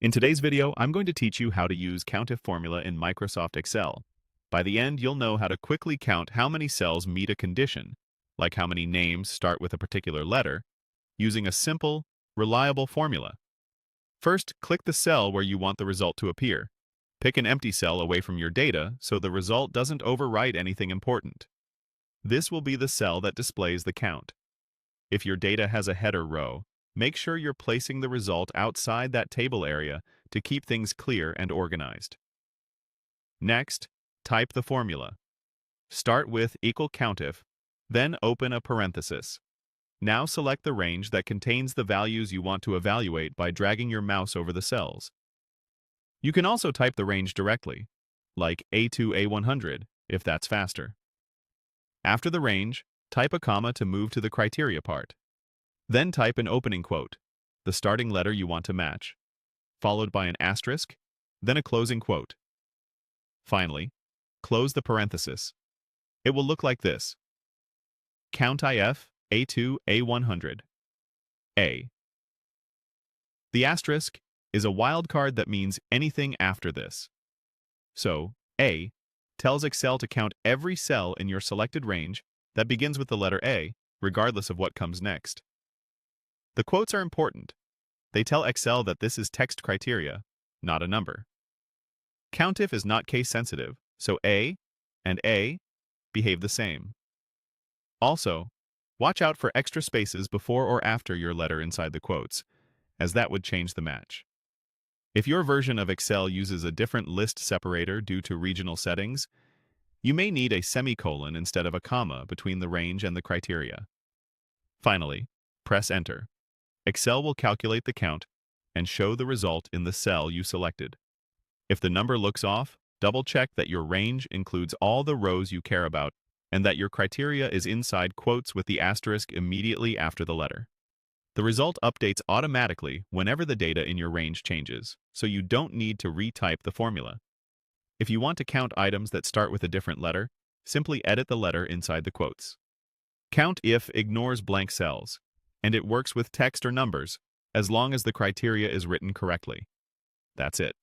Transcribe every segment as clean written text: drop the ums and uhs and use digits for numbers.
In today's video, I'm going to teach you how to use COUNTIF formula in Microsoft Excel. By the end, you'll know how to quickly count how many cells meet a condition, like how many names start with a particular letter, using a simple, reliable formula. First, click the cell where you want the result to appear. Pick an empty cell away from your data so the result doesn't overwrite anything important. This will be the cell that displays the count. If your data has a header row, make sure you're placing the result outside that table area to keep things clear and organized. Next, type the formula. Start with equal COUNTIF, then open a parenthesis. Now select the range that contains the values you want to evaluate by dragging your mouse over the cells. You can also type the range directly, like A2 A100, if that's faster. After the range, type a comma to move to the criteria part. Then type an opening quote, the starting letter you want to match, followed by an asterisk, then a closing quote. Finally, close the parenthesis. It will look like this. COUNTIF A2 A100 A. The asterisk is a wildcard that means anything after this. So, A tells Excel to count every cell in your selected range that begins with the letter A, regardless of what comes next. The quotes are important. They tell Excel that this is text criteria, not a number. COUNTIF is not case-sensitive, so A and A behave the same. Also, watch out for extra spaces before or after your letter inside the quotes, as that would change the match. If your version of Excel uses a different list separator due to regional settings, you may need a semicolon instead of a comma between the range and the criteria. Finally, press Enter. Excel will calculate the count and show the result in the cell you selected. If the number looks off, double-check that your range includes all the rows you care about and that your criteria is inside quotes with the asterisk immediately after the letter. The result updates automatically whenever the data in your range changes, so you don't need to retype the formula. If you want to count items that start with a different letter, simply edit the letter inside the quotes. COUNTIF ignores blank cells, and it works with text or numbers, as long as the criteria is written correctly. That's it.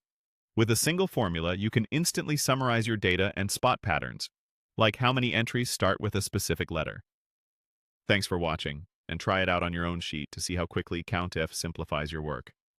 With a single formula, you can instantly summarize your data and spot patterns, like how many entries start with a specific letter. Thanks for watching, and try it out on your own sheet to see how quickly COUNTIF simplifies your work.